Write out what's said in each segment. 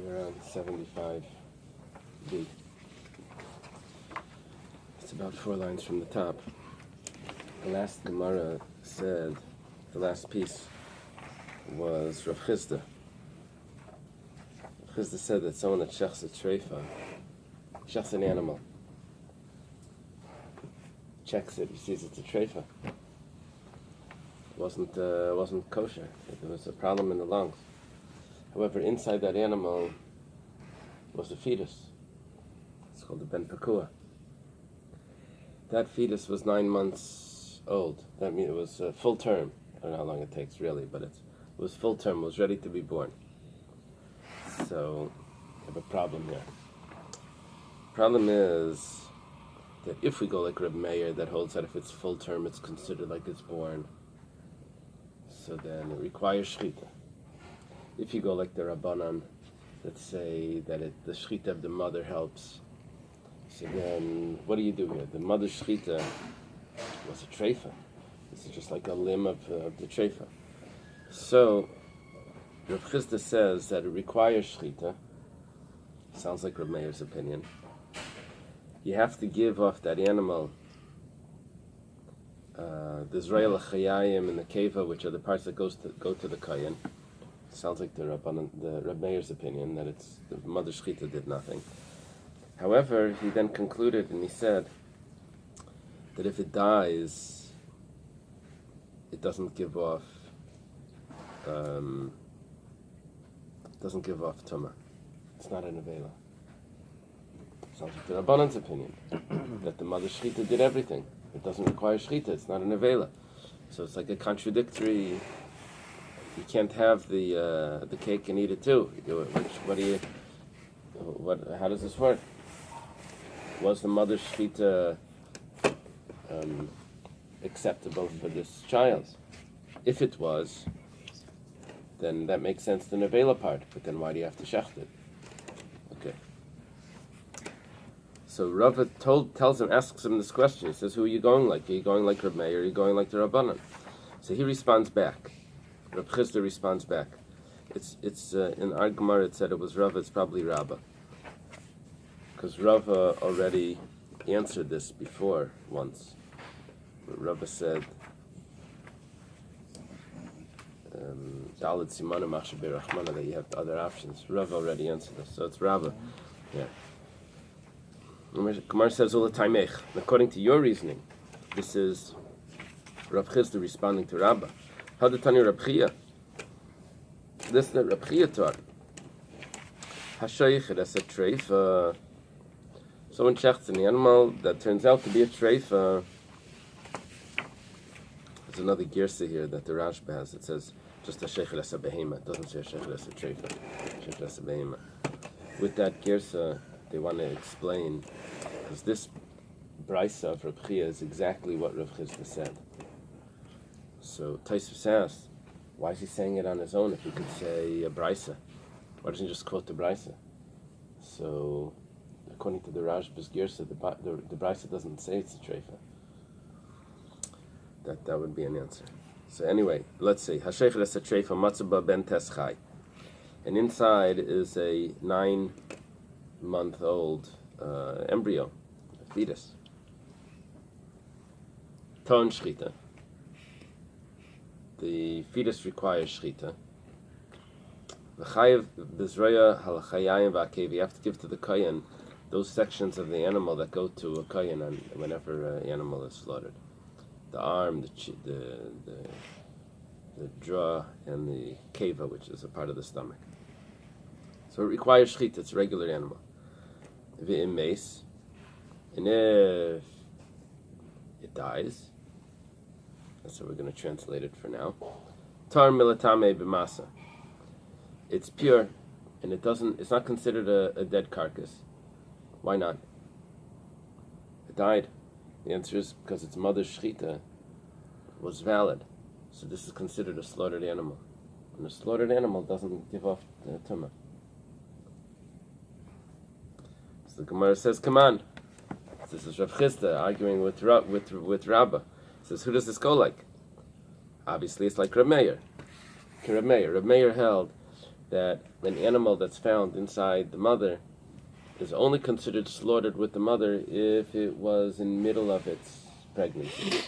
around 75b. It's about 4 lines from the top. The last Gemara said, the last piece was Rav Chisda. Rav Chisda said that someone that shechs a treifa, shechs an animal, checks it, he sees it's a treifa. It wasn't kosher. There was a problem in the lungs. However, inside that animal was a fetus. It's called a ben pakua. That fetus was 9 months old. That means it was full term. I don't know how long it takes really, but it was full term. It was ready to be born. So, we have a problem here. Problem is that if we go like Reb Meir, that holds that if it's full term, it's considered like it's born. So then it requires shechita. If you go like the Rabbanan, that say that the shechita of the mother helps, so then what do you do here? The mother's shechita was a treifa. This is just like a limb of the treifa. So Rav Chisda says that it requires shechita. Sounds like Reb Meir's opinion. You have to give off that animal the Zrayel Chayayim and the Keva, which are the parts that go to the Kayin. Sounds like the Reb Meir's opinion, that it's the mother shechita did nothing. However, he then concluded and he said that if it dies, it doesn't give off tumah. It's not an avela. Sounds like the Rabbanan's opinion that the mother shechita did everything. It doesn't require shechita. It's not an avela. So it's like a contradictory. You can't have the cake and eat it too. How does this work? Was the mother's shechita acceptable for this child? If it was, then that makes sense, the nevela part. But then why do you have to shecht it? Okay. So Rava asks him this question. He says, "Who are you going like? Are you going like Reb Meir? Or are you going like the Rabbanan?" So he responds back. Reb Chisda responds back. It's in our Gemara it said it was Rava. It's probably Rabbi, because Rava already answered this before once. Rava said, "Dalit simanu machshav berachmana," that you have other options. Rava already answered this, so it's Rava. Yeah. Gemara says, according to your reasoning, this is Rav Chisda responding to Rabbi. How did Tanya Rab Chia? This is the Rab Chia taught. Hashoich, that's a treifa. Someone checks an animal that turns out to be a treifa. There's another girsa here that the Rashba has. It says just Hashoich, that's a behema. It doesn't say Hashoich, that's a treifa. Hashoich, that's a behema. With that girsa, they want to explain, because this brisa of Rab Chia is exactly what Rav Chisda said. So Taisvus asks, why is he saying it on his own if he could say a brisa? Why doesn't he just quote the brisa? So according to the Rashba's Girsa, the brisa doesn't say it's a treifa. That would be an answer. So anyway, let's see. Hasheich es a treifa matzaba ben teschai. And inside is a 9-month-old embryo, a fetus. Ton shchita. The fetus requires shchita. V'chayev b'zroya halachayayim v'akev. You have to give to the kohen those sections of the animal that go to a kohen whenever an animal is slaughtered. The arm, the draw, and the keva, which is a part of the stomach. So it requires shchita. It's a regular animal. V'im meis, and if it dies, that's how we're going to translate it for now. Tar milatame b'masa. It's pure, and it's not considered a dead carcass. Why not? It died. The answer is because its mother's shechita was valid. So this is considered a slaughtered animal. And a slaughtered animal doesn't give off the tumah. So the Gemara says, come on. This is Rav Chisda arguing with Rabbi. Says, who does this go like? Obviously, it's like Reb Meir. Reb Meir held that an animal that's found inside the mother is only considered slaughtered with the mother if it was in middle of its pregnancy.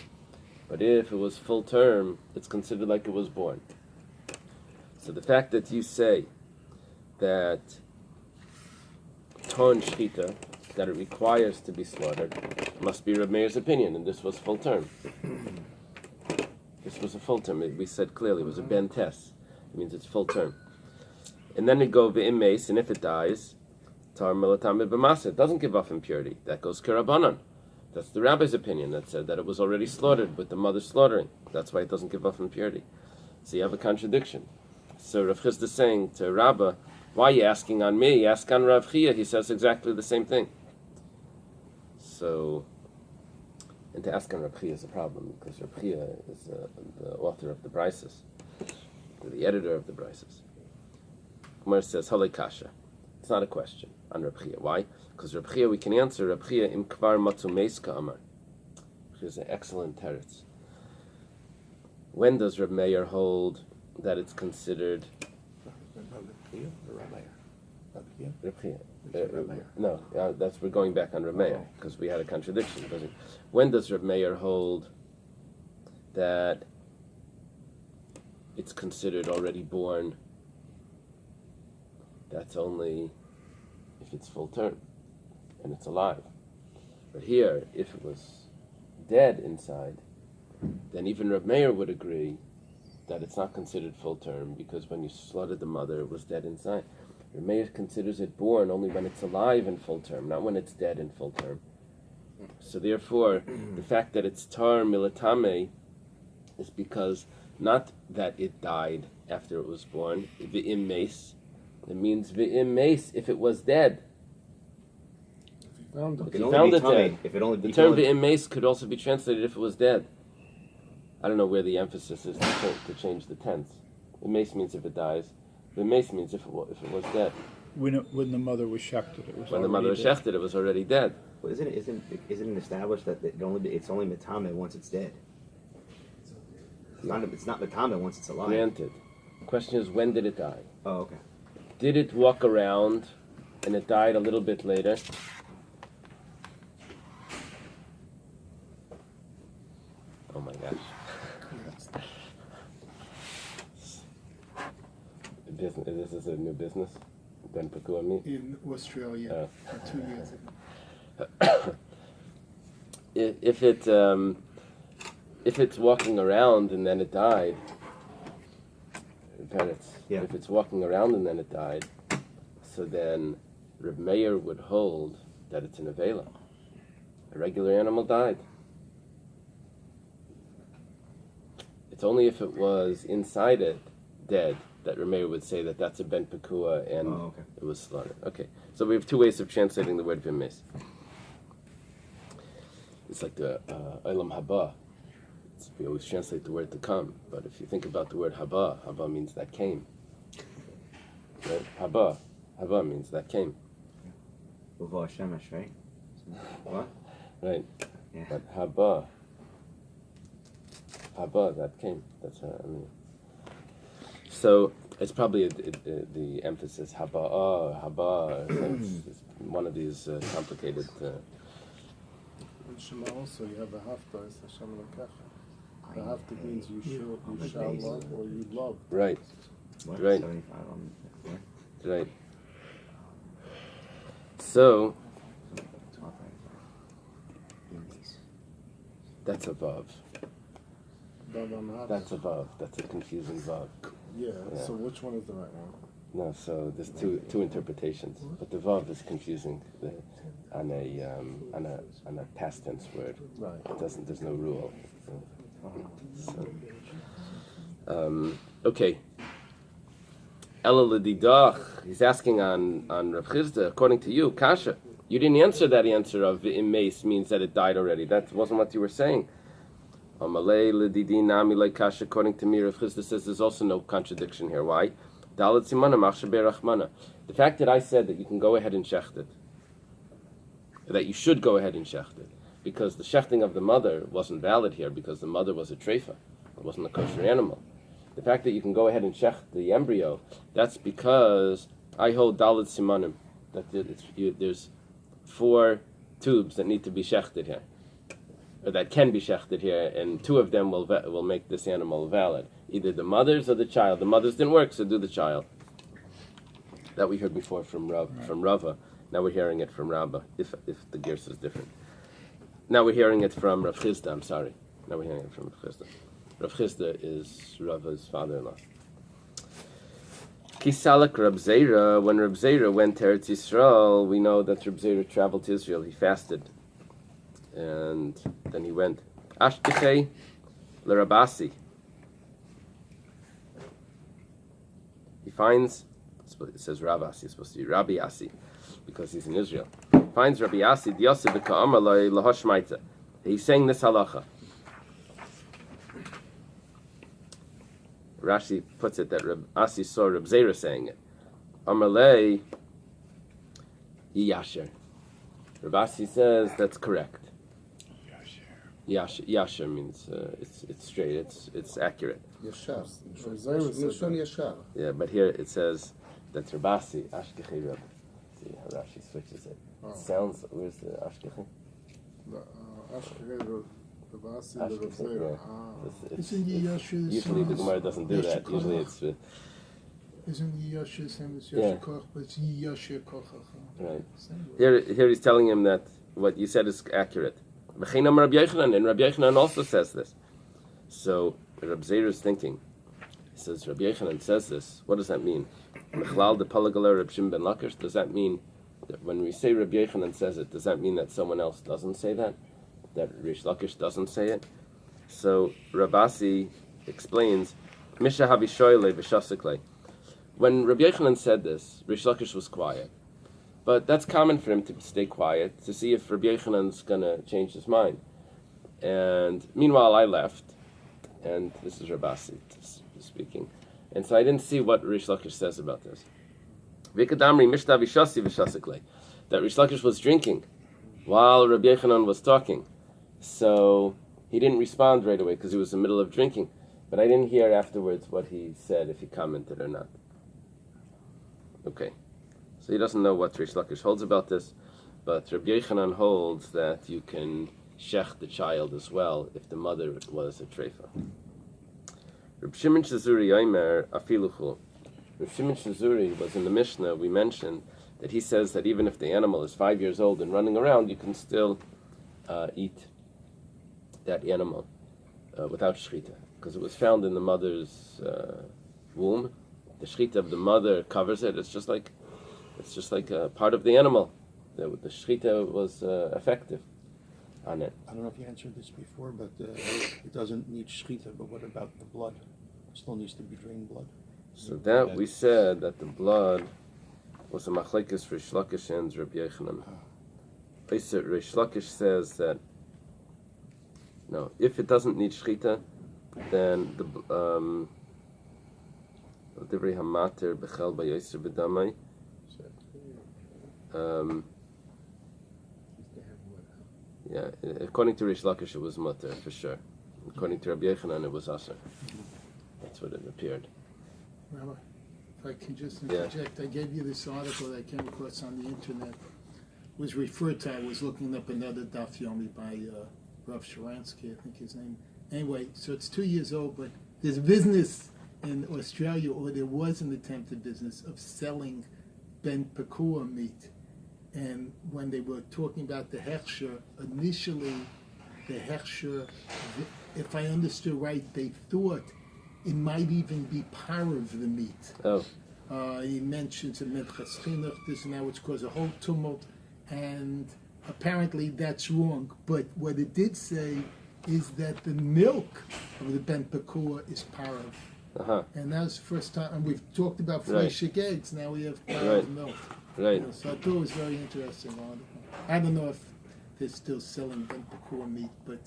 But if it was full term, it's considered like it was born. So the fact that you say that Ton Shchita, that it requires to be slaughtered, must be Reb Meir's opinion, and this was full term. This was a full term. We said clearly it was a ben tes. It means it's full term. And then it go v'im meis, and if it dies, tar milatam b'masa. It doesn't give off impurity. That goes kirabanan. That's the rabbi's opinion that said that it was already slaughtered with the mother slaughtering. That's why it doesn't give off impurity. So you have a contradiction. So Rav Chisda is saying to Rabbah, why are you asking on me? Ask on Rav Chia. He says exactly the same thing. So, and to ask on Rav Chia is a problem, because Rav Chia is the author of the Baises, the editor of the Baises. Gemara says, Halei kasha. It's not a question on Rav Chia. Why? Because Rav Chia, we can answer Rav Chia im kvar matzu meiska amar. Which is an excellent teretz. When does Reb Meir hold that it's considered? Reb Chia. No, we're going back on Reb Meir because we had a contradiction. When does Reb Meir hold that it's considered already born? That's only if it's full term and it's alive. But here, if it was dead inside, then even Reb Meir would agree that it's not considered full term because when you slaughtered the mother, it was dead inside. Reb Meir considers it born only when it's alive in full term, not when it's dead in full term. So therefore, the fact that it's tar milatame is because not that it died after it was born, v'im meis. It means v'im meis if it was dead. If you found it dead. The term v'im meis could also be translated if it was dead. I don't know where the emphasis is to change the tense. V'im meis means if it dies. V'im meis means if it was dead. When the mother was shechted, when the mother was shechted, it was already dead. Well, isn't it established that it's only metame once it's dead? It's not metame once it's alive. Granted. The question is, when did it die? Oh, okay. Did it walk around and it died a little bit later? Oh my gosh. This is a new business? Ben Pakua meat? In Australia, 2 years ago. If it's walking around and then it died, if it's walking around and then it died, so then Reb Meir would hold that it's an avela. A regular animal died. It's only if it was inside it, dead, that Reb Meir would say that that's a ben pekua and it was slaughtered. Okay, so we have two ways of translating the word v'mes. It's like the Olam haba. We always translate the word to come, but if you think about the word haba means that came. Right? Haba means that came. Uva shemesh, right? What? Right. Yeah. But haba, that came. That's I mean. So it's probably the emphasis haba. It's one of these complicated. In Shema also you have the hafta, it's Hashem Elokecha. The hafta means you shall love or you love. Right. What? Right. 75 on what? Right. So that's a vav. That's a vav. That's a confusing vav. Yeah. So which one is the right one? No, so there's two interpretations, but the vav is confusing on a past tense word. Right. It doesn't. There's no rule. Okay. Ela l'didach. He's asking on Rav Chisda. According to you, kasha. You didn't answer that answer of v'im meis means that it died already. That wasn't what you were saying. Amalei l'didi nami like kasha. According to me, Rav Chisda says there's also no contradiction here. Why? Dalet simana machshe be'rachmana. The fact that I said that you can go ahead and shecht it, that you should go ahead and shecht it, because the shechting of the mother wasn't valid here because the mother was a treifa. It wasn't a kosher animal. The fact that you can go ahead and shech the embryo, that's because I hold Dalit Simanim, that there's 4 tubes that need to be shechted here, or that can be shechted here, and 2 of them will make this animal valid. Either the mother's or the child. The mother's didn't work, so do the child. That we heard before from Rava. Now we're hearing it from Rabbi, if the gears is different. Now we're hearing it from Rav Chisda, I'm sorry. Now we're hearing it from Rav Chisda. Rav Chisda is Rava's father-in-law. Kisalak Rab Zera, when Rab Zera went to Eretz Yisrael, we know that Rab Zera traveled to Israel. He fasted. And then he went. Ashtichei l'Rabasi. He finds, it says Rav Asi, it's supposed to be Rabbi Asi, because he's in Israel. He finds Rabbi Asi, Diyosef v'ka'amar lo lahoshmaita. He's saying this halacha. Rashi puts it that Rab Asi saw Rab Zera saying it. Amalei Yasher. Rab Asi says that's correct. Yasher means it's straight. It's accurate. Yashar. Yashar. Yeah, but here it says that Rab Asi Ashkechi Rab. See how Rashi switches it. It sounds. Where's the Ashkechi? Ashkechi. Isn't Yasher usually the Gemara doesn't do that. Usually it's isn't Yasher the same as Yasher Koch, but it's Yasher Koch. Right. Here he's telling him that what you said is accurate. And Rabbi Yochanan also says this. So Rab Zera is thinking. He says Rabbi Yochanan says this. What does that mean? Mechlal de Palagaler Reb Shimon ben Lakish. Does that mean that when we say Rabbi Yochanan says it, does that mean that someone else doesn't say that? That Rish Lakish doesn't say it? So Rabasi explains, Misha Havishoyle v'shasikle. When Rabbi Yochanan said this, Rish Lakish was quiet. But that's common for him to stay quiet, to see if Rabbi Yochanan's going to change his mind. And meanwhile, I left, and this is Rabasi speaking. And so I didn't see what Rish Lakish says about this. Vikadamri Mishta Vishasi v'shasikle. That Rish Lakish was drinking while Rabbi Yochanan was talking. So he didn't respond right away because he was in the middle of drinking. But I didn't hear afterwards what he said, if he commented or not. Okay. So he doesn't know what Rish Lakish holds about this. But Rabbi Yochanan holds that you can shech the child as well if the mother was a treifa. Reb Shimon Shazuri Yomer Afiluchu. Reb Shimon Shazuri was in the Mishnah, we mentioned, that he says that even if the animal is 5 years old and running around, you can still eat that animal without shechita, because it was found in the mother's womb. The shechita of the mother covers it. It's just like a part of the animal. The shechita was effective on it. I don't know if you answered this before, but it doesn't need shechita. But what about the blood? It still needs to be drained blood. So that we said that the blood was a machlekes Rish Lakish and Rabbi Yochanan. Rish Lakish says that no, if it doesn't need shechita, then the divrei hamater bechel bayoser b'damai. Yeah, according to Rish Lakish, it was mutter for sure. According to Rabbi Yochanan, it was aser. That's what it appeared. Rabbi, if I can just interject, I gave you this article that I came across on the internet. Was referred to. I was looking up another Daf Yomi by Rav Sharansky, I think his name. Anyway, so it's 2 years old, but there's a business in Australia, or there was an attempted business of selling ben pekua meat. And when they were talking about the hechsher, initially the hechsher, if I understood right, they thought it might even be par of the meat. Oh. He mentions it meant chaschinach, this and that, which caused a whole tumult, and apparently that's wrong. But what it did say is that the milk of the ben pekua is parav. Uh-huh. And that was the first time, and we've talked about fleshik eggs, now we have parav milk. Right. So I thought it was very interesting article. I don't know if they're still selling ben pekua meat, but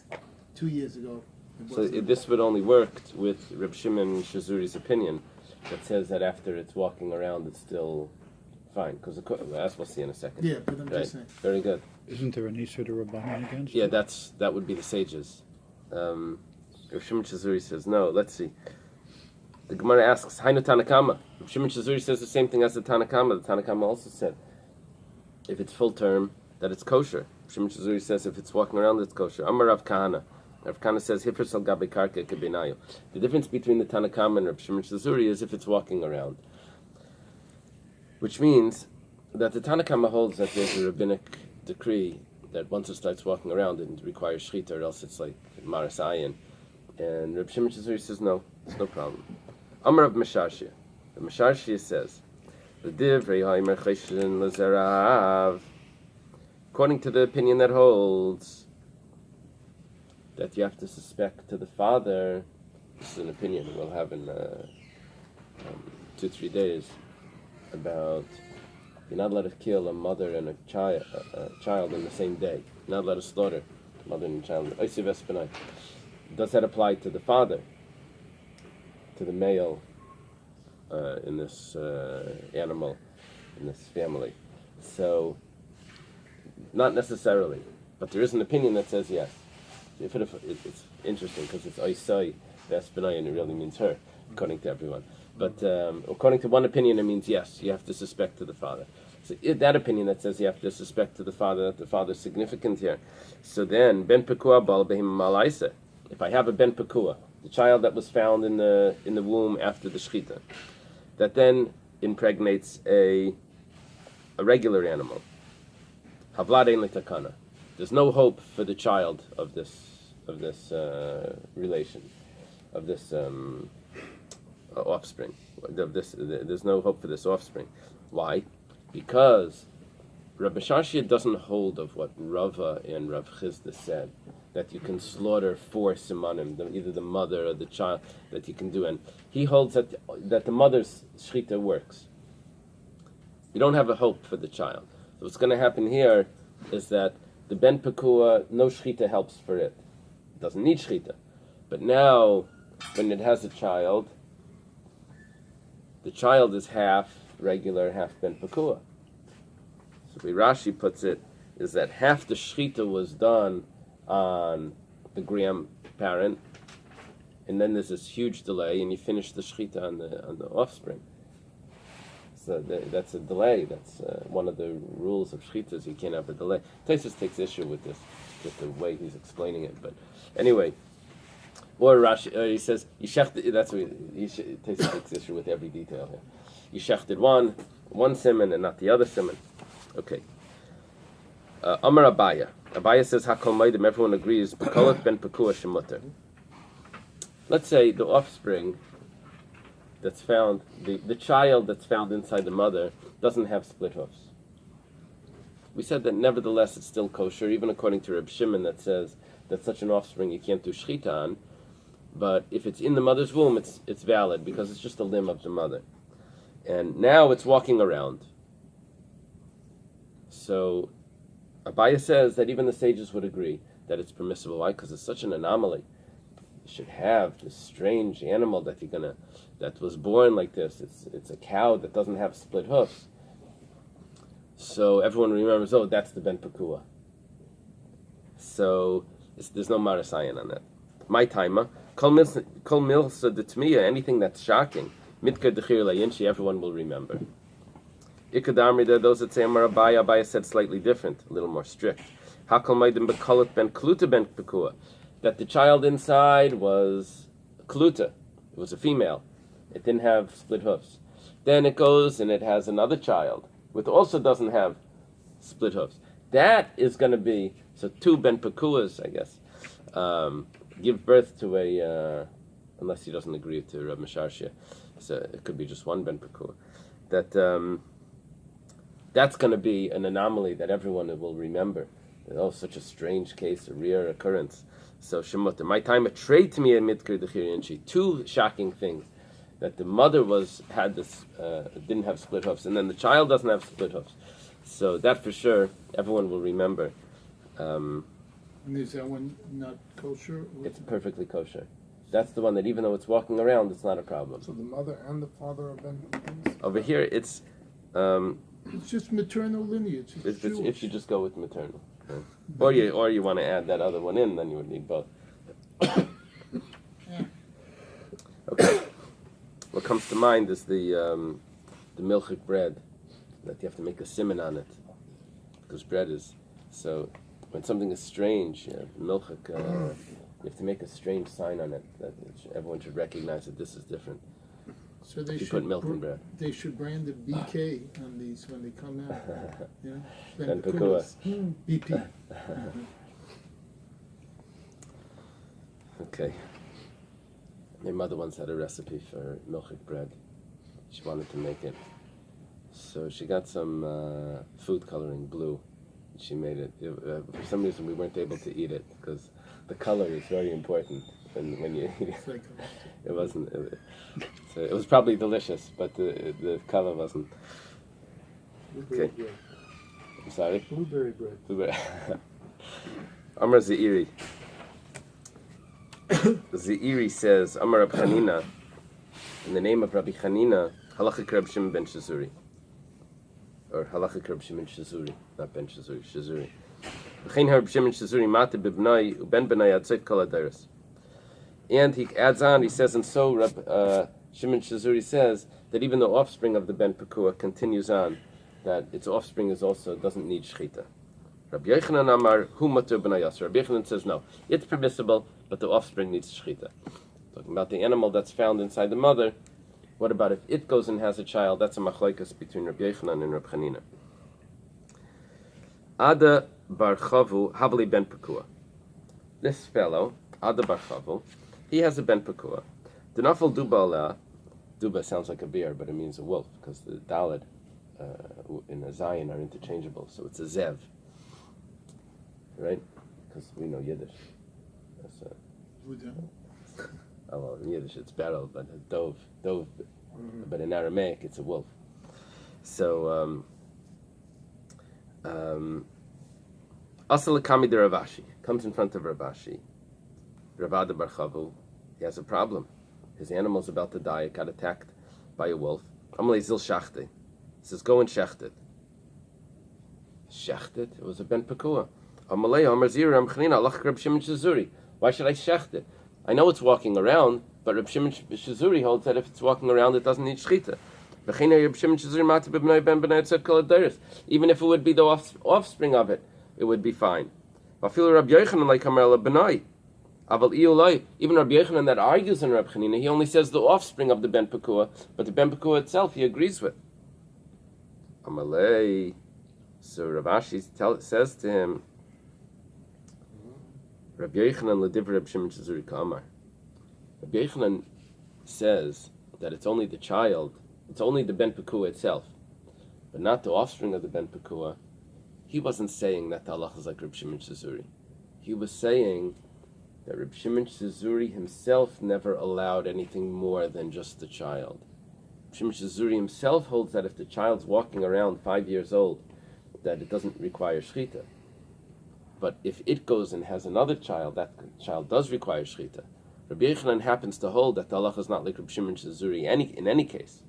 2 years ago it So this would only work with Reb Shimon Shazuri's opinion that says that after it's walking around, it's still fine. Because as we'll see in a second. Yeah, but I'm just saying. Very good. Isn't there an Isur to Rabbanan against Yeah, that would be the sages. Reb Shimon Shazuri says, no, let's see. The Gemara asks, Hainu Tanakama. Shimon Shazuri says the same thing as the Tanakama. The Tanakama also said, if it's full term, that it's kosher. Shimon Shazuri says if it's walking around, it's kosher. Amar Rav Kahana. Rav Kahana says, Hifr sal gabe karka kebenayu. The difference between the Tanakama and Rav Shimon Shazuri is if it's walking around. Which means that the Tanakama holds that there's a rabbinic decree that once it starts walking around, it requires shchita, or else it's like maras ayin. And Rav Shimon Shazuri says, no, it's no problem. Amar Rav Mesharshia. The Mesharshia says, according to the opinion that holds that you have to suspect to the father, this is an opinion we'll have in 2-3 days, about you're not allowed to kill a mother and a child in the same day. You're not allowed to slaughter a mother and a child. Does that apply to the father, to the male in this animal, in this family? So, not necessarily, but there is an opinion that says yes. It's interesting because it's Oisai Vespinai and it really means her, according to everyone. But according to one opinion, it means yes, you have to suspect to the father. So that opinion that says you have to suspect to the father, that the father is significant here. So then, Ben Pekua Bal Behim Malaisa. If I have a Ben Pekua, the child that was found in the womb after the shchita, that then impregnates a regular animal. Havlad ein letakana. There's no hope for the child of this relation, of this offspring. There's no hope for this offspring. Why? Because Rabbi Shashia doesn't hold of what Rava and Rav Chizda said, that you can slaughter 4 simanim, either the mother or the child, that you can do. And he holds that the mother's shchita works. You don't have a hope for the child. So what's going to happen here is that the Ben Pekua, no shchita helps for it. It doesn't need shchita. But now, when it has a child, the child is half regular, half Ben Pekua. So the way Rashi puts it, is that half the shchita was done on the grandparent, and then there's this huge delay, and you finish the shchita on the offspring. So that's a delay. That's one of the rules of shchitas. You can't have a delay. Taisus takes issue with this, with the way he's explaining it. But anyway, or Rashi, he says Yishechted. That's what Taisus takes issue with every detail here. Yishechted one simon and not the other simon. Okay. Amar Abaya. Abaya says Hakol Maidim. Everyone agrees. Pekolat ben Pekua shemuter. Let's say the offspring that's found, the child that's found inside the mother doesn't have split hoofs. We said that nevertheless it's still kosher, even according to Reb Shimon that says that such an offspring you can't do shchita on. But if it's in the mother's womb, it's valid because it's just a limb of the mother. And now it's walking around. So Abaya says that even the sages would agree that it's permissible. Why? Because it's such an anomaly. You should have this strange animal that was born like this. It's a cow that doesn't have split hoofs. So everyone remembers, that's the Ben Pekua. So there's no marasayan on that. My timer, kol milsa detmiya, anything that's shocking, mitka dechir layinchi, everyone will remember. Ikadamri, those that say Amar Abaya said slightly different, a little more strict. Hakol maidim bekolat ben kluta ben Pekua, that the child inside was kluta, it was a female. It didn't have split hoofs. Then it goes and it has another child, which also doesn't have split hoofs. That is going to be, so 2 Ben Pekuas, I guess, give birth to a, unless he doesn't agree to Rav Mesharshia, so it could be just 1 Ben Pekua. That's going to be an anomaly that everyone will remember. Such a strange case, a rare occurrence. So Shemuta, my time a trade to me a mitkir dechirianchi. 2 shocking things. That the mother didn't have split hoofs, and then the child doesn't have split hoofs. So that for sure, everyone will remember. And is that one not kosher? It's perfectly kosher. That's the one that even though it's walking around, it's not a problem. So the mother and the father are Ben Pekuas? Over here, it's just maternal lineage. if you just go with maternal. Right? Or you want to add that other one in, then you would need both. Okay. comes to mind is the milchik bread, that you have to make a siman on it, because bread is, so when something is strange, milchik, you have to make a strange sign on it, that everyone should recognize that this is different. So they If you should put milk in bread. They should brand a BK on these when they come out. Yeah, Ben Pekua. BP. Okay. My mother once had a recipe for milchik bread. She wanted to make it. So she got some food coloring, blue. She made it. For some reason, we weren't able to eat it because the color is very important when you eat it. It's like It wasn't. So it was probably delicious, but the color wasn't. Blueberry Okay. bread. I'm sorry. Blueberry bread. Amar Zeiri. Zeiri says, Amar Rabbi Chanina, in the name of Rabbi Chanina, Halacha Reb Shimon ben Shazuri. Or Halacha Reb Shimon Shazuri, not ben Shazuri, Shazuri. V'chein Reb Shimon Shazuri mate b'bnai u'ben b'nai ad tzeit kol hadaros. And he adds on, he says, and so Reb Shimon Shazuri says that even the offspring of the ben Pekua continues on, that its offspring is also doesn't need shechita. Rabbi Yochanan Amar hu matur b'nai yasser. Rabbi Yochanan says no, it's permissible, but the offspring needs shechita. Talking about the animal that's found inside the mother. What about if it goes and has a child? That's a machlokes between Rabbi Yochanan and Rabbi Chanina. Ada bar Chavu havli ben Pekua. This fellow, Ada bar Chavu, he has a ben Pekua. Denafel duba aleh. Duba sounds like a bear, but it means a wolf, because the daled in a zayin are interchangeable. So it's a zev, right? Because we know Yiddish. That's oh well, in Yiddish it's beryl, but dove. But in Aramaic it's a wolf. So Asal Kami de Ravashi comes in front of Ravashi. Ravada bar Chavu, he has a problem. His animal's about to die. It got attacked by a wolf. Amalei zil shachte. He says, go and shecht it. Shecht it? It was a ben Pekua. Amalei Amar Zira Am Chanina Alach Reb Shimon Shazuri. Why should I shecht it? I know it's walking around, but Reb Shimon Shazuri holds that if it's walking around, it doesn't need shechita. Even if it would be the offspring of it, it would be fine. Even Rabbi Yochanan that argues in Rabbi Chanina, he only says the offspring of the ben Pekua, but the ben Pekua itself he agrees with. Amalei. So Rav Ashi says to him, Rabbi Yochanan l'divrei Reb Shimon Shazuri ka'amar. Rabbi Yochanan says that it's only the child, it's only the ben Pekua itself, but not the offspring of the ben Pekua. He wasn't saying that the halacha is like Reb Shimon Shazuri. He was saying that Reb Shimon Shazuri himself never allowed anything more than just the child. Reb Shimon Shazuri himself holds that if the child's walking around 5 years old, that it doesn't require shechita. But if it goes and has another child, that child does require shechita. Rabbi Yochanan happens to hold that the halacha is not like Reb Shimon Shazuri in any case,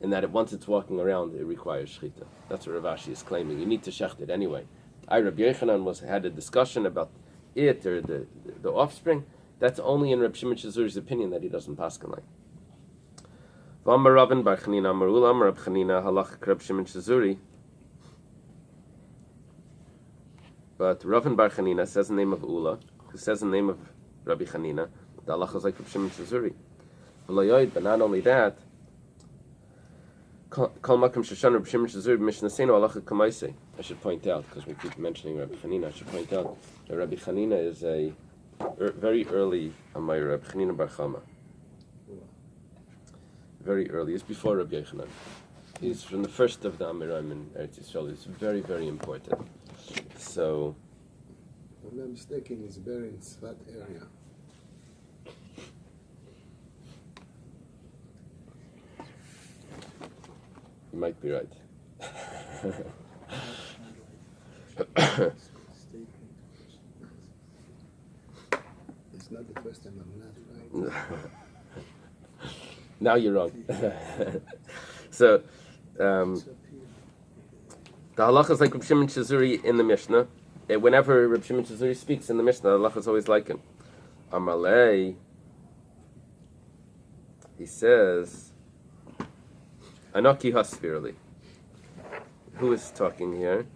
in that once it's walking around, it requires shechita. That's what Rav Ashi is claiming. You need to shecht it anyway. Rabbi Yochanan had a discussion about it or the offspring. That's only in Reb Shimon Shazuri's opinion that he doesn't paskin like. V'amar Ravin bar Chanina amar Ula amar Reb Chanina halacha Reb Shimon Shazuri. But Ravin bar Chanina says the name of Ula, who says the name of Rabbi Chanina. The halacha is like Reb Shimon Shazuri. But not only that, I should point out, because we keep mentioning Rabbi Chanina, I should point out that Rabbi Chanina is a very early Amay Rabbi Chanina bar Chama. Very early. He's before Rabbi Yochanan. He's from the first of the Amirim in Eretz Yisrael. He's very, very important. So, If I'm not mistaken, he's buried in Svat area. you might be right. It's not the first time I'm not right. Now you're wrong. So, the halacha is like Reb Shimon Shazuri in the Mishnah. Whenever Reb Shimon Shazuri speaks in the Mishnah, the halacha is always like him. Amalei. he says, Anoki Hasvirli. Who is talking here?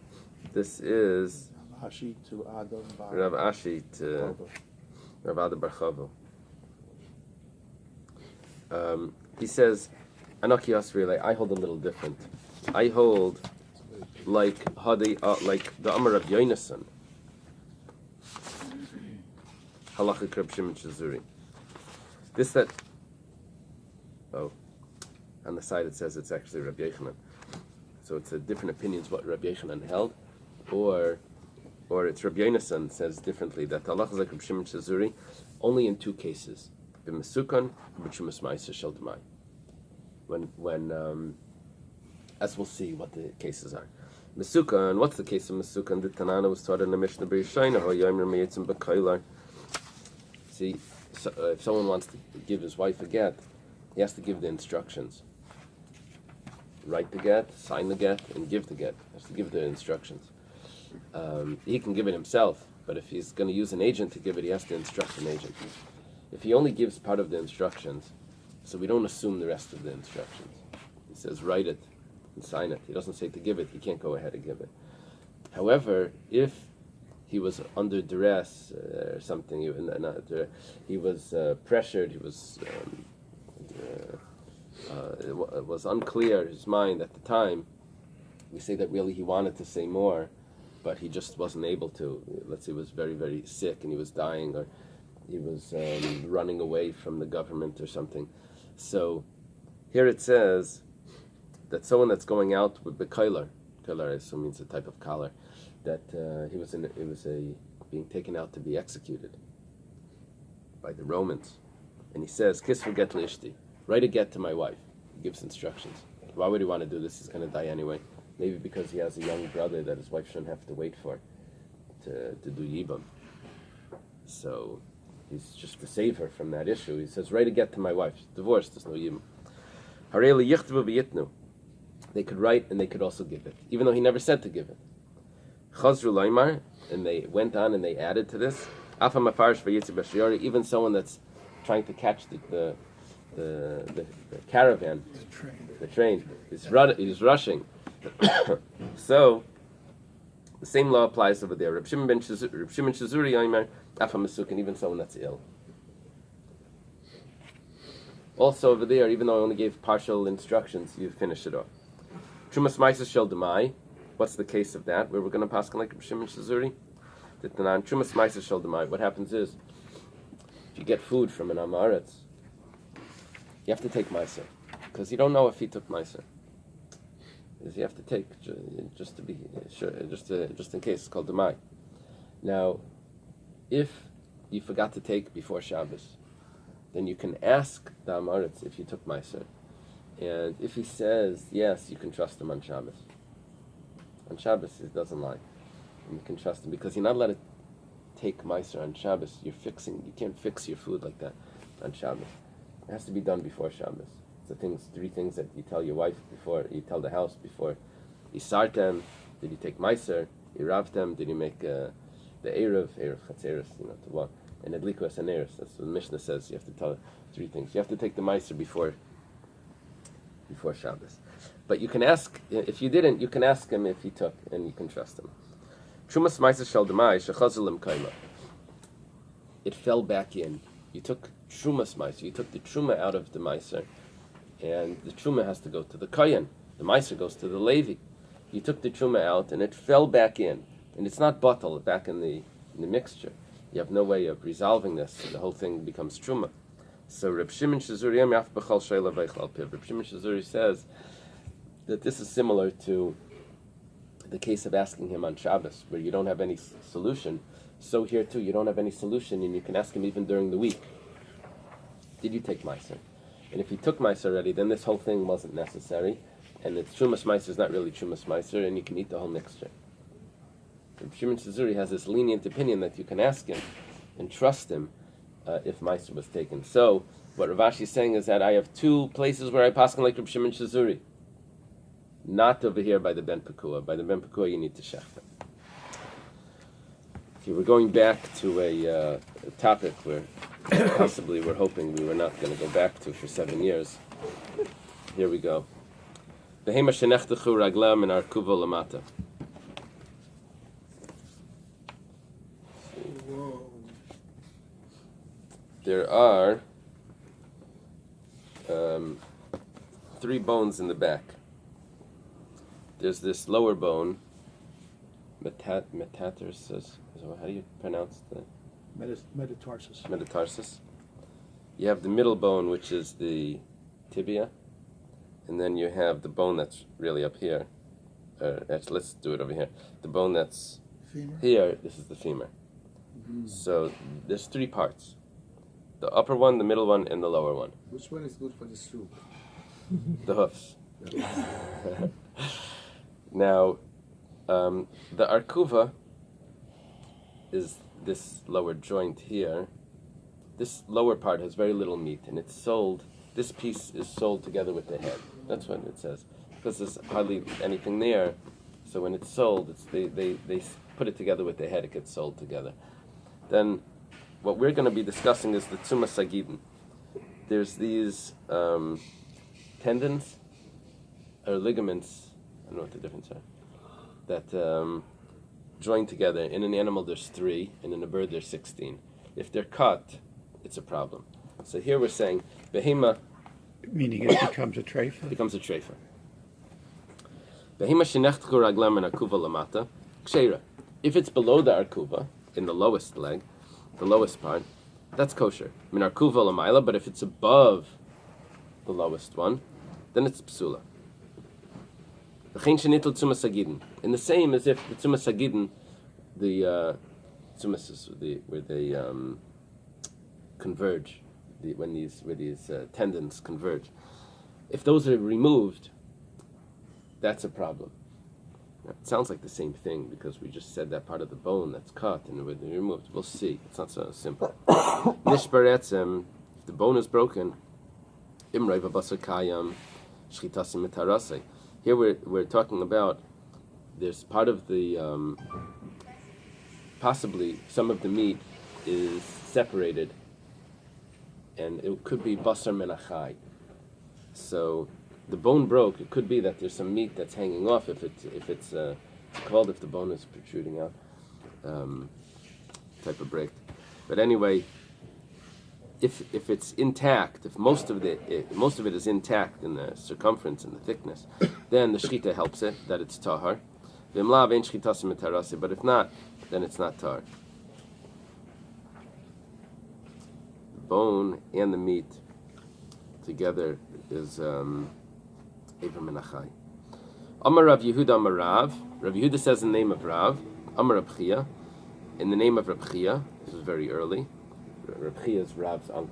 This is Ashi to Adam Bar. Rav Ashi to Rav Ada Bar Chava. He says, Anoki Hasvirli, I hold a little different. I hold like the Amar of Yonason. Halacha Reb Shimon Shazuri. This that. Oh, on the side it says it's actually Rabbi Yochanan. So it's a different opinions what Rabbi Yochanan held, or it's Rabbi Yonason says differently that halacha like Reb Shimon Shazuri only in two cases: b'mesukan, b'chumas ma'aser shel d'mai. When as we'll see what the cases are. Mesukan, what's the case of Mesukan? The Tanana was taught in the Mishnah B'Yishayna, ho yomer meyitzim b'kailar. See, so, if someone wants to give his wife a get, he has to give the instructions. Write the get, sign the get, and give the get. He has to give the instructions. He can give it himself, but if he's going to use an agent to give it, he has to instruct an agent. If he only gives part of the instructions, so we don't assume the rest of the instructions. He says, write it and sign it. He doesn't say to give it, he can't go ahead and give it. However, if he was under duress or something, he was pressured, he was it was unclear his mind at the time, we say that really he wanted to say more, but he just wasn't able to. Let's say he was very, very sick and he was dying, or he was running away from the government or something. So here it says that someone that's going out with the kailar I assume means a type of collar, that it was being taken out to be executed by the Romans. And he says, Kiss get lishti, write a get to my wife. He gives instructions. Why would he want to do this? He's going to die anyway. Maybe because he has a young brother that his wife shouldn't have to wait for to do yibam. So he's just to save her from that issue. He says, write a get to my wife. She's divorced, there's no yibam. Hareli yichtavu b'yitnu. They could write and they could also give it, even though he never said to give it. Chazru laimar, and they went on and they added to this. Afa mafarish v'yitzi b'shiyari, even someone that's trying to catch the caravan, the train. He's rushing. So the same law applies over there. Reb Shimon Shazuri Yomer, Afa Mesukan, even someone that's ill. Also over there, even though I only gave partial instructions, you finish it off. Trumas Ma'aser Shel Demai. What's the case of that? Where we're going to pass like Reb Shimon Shazuri? Trumas Ma'aser Shel Demai. What happens is, if you get food from an Amaretz, you have to take Ma'aser, because you don't know if he took Ma'aser. You have to take just to be sure, just in case. It's called Demai. Now, if you forgot to take before Shabbos, then you can ask the Amaretz if you took Ma'aser. And if he says yes, you can trust him on Shabbos. On Shabbos, he doesn't lie. And you can trust him, because you're not allowed to take Ma'aser on Shabbos. You can't fix your food like that on Shabbos. It has to be done before Shabbos. So three things that you tell your wife before, you tell the house before. Isartem, did you take Ma'aser? Iravtem, did you make the Erev Chatzeres, to walk? And Edlikus and Eres. That's what the Mishnah says. You have to tell three things. You have to take the Ma'aser before Shabbos. But you can ask, if you didn't, you can ask him if he took, and you can trust him. Trumas Ma'aser Shel Demai, Shechazulim Kaima. It fell back in. You took Trumas Ma'aser. You took the Truma out of the Ma'aser, and the Truma has to go to the Kayan. The Ma'aser goes to the Levi. You took the Truma out, and it fell back in. And it's not batal, back in the mixture. You have no way of resolving this. So the whole thing becomes Truma. So Reb Shimon Shazuri Reb Shimon Shazuri says that this is similar to the case of asking him on Shabbos, where you don't have any solution. So here too, you don't have any solution, and you can ask him even during the week. Did you take Ma'aser? And if he took Ma'aser already, then this whole thing wasn't necessary, and it's Trumas Ma'aser is not really Trumas Ma'aser, and you can eat the whole mixture. Reb Shimon Shazuri has this lenient opinion that you can ask him and trust him if Ma'aser was taken. So what Rav Ashi is saying is that I have two places where I pass like Reb Shimon Shazuri. Not over here by the Ben Pekua. By the Ben Pekua you need to shechta. Okay, we're going back to a topic where possibly we're hoping we were not going to go back to for 7 years. Here we go. Behema shenechtechu raglam in arkuva lamata. Whoa. There are 3 bones in the back. There's this lower bone, metatarsus. How do you pronounce the Metatarsus. metatarsus? You have the middle bone, which is the tibia, and then you have the bone that's really up here. Actually, let's do it over here. The bone that's Femur? here, this is the femur. So there's 3 parts. The upper one, the middle one, and the lower one. Which one is good for the soup? The hoofs. Now, the arkuva is this lower joint here. This lower part has very little meat, and it's sold. This piece is sold together with the head. That's what it says, because there's hardly anything there. So when it's sold, they put it together with the head. It gets sold together. Then, what we're going to be discussing is the tzuma sagidin. There's these tendons or ligaments. I don't know what the difference are. That join together. In an animal, there's 3, and in a bird, there's 16. If they're cut, it's a problem. So here we're saying behema Meaning it becomes a treifa. becomes a treifa. Behema shenechtchu raglam in arkuva lamata ksheira. If it's below the arkuva, in the lowest leg, the lowest part, that's kosher. Min arkuva lamayla, but if it's above the lowest one, then it's psula. In the same as if the tzuma sagidin, the tzumas is where they converge, where these tendons converge. If those are removed, that's a problem. Now, it sounds like the same thing because we just said that part of the bone that's cut and where they're removed. We'll see. It's not so simple. Nishbaretzem, if the bone is broken, imrei v'basar kayam shchitasim mitarasei. Here we're talking about there's part of the possibly some of the meat is separated, and it could be basar menachai. So the bone broke. It could be that there's some meat that's hanging off if it's called if the bone is protruding out, type of break. But anyway, if it's intact, if most of it is intact in the circumference and the thickness, then the shchita helps it that it's tahar. But if not, then it's not tahar. The bone and the meat together is Ever Menachai. Amar Rav Yehuda Amar Rav. Rav Yehuda says in the name of Rav. Amar Rab Chia. In the name of Rab Chia. This is very early. Rab Chia is Rav's uncle.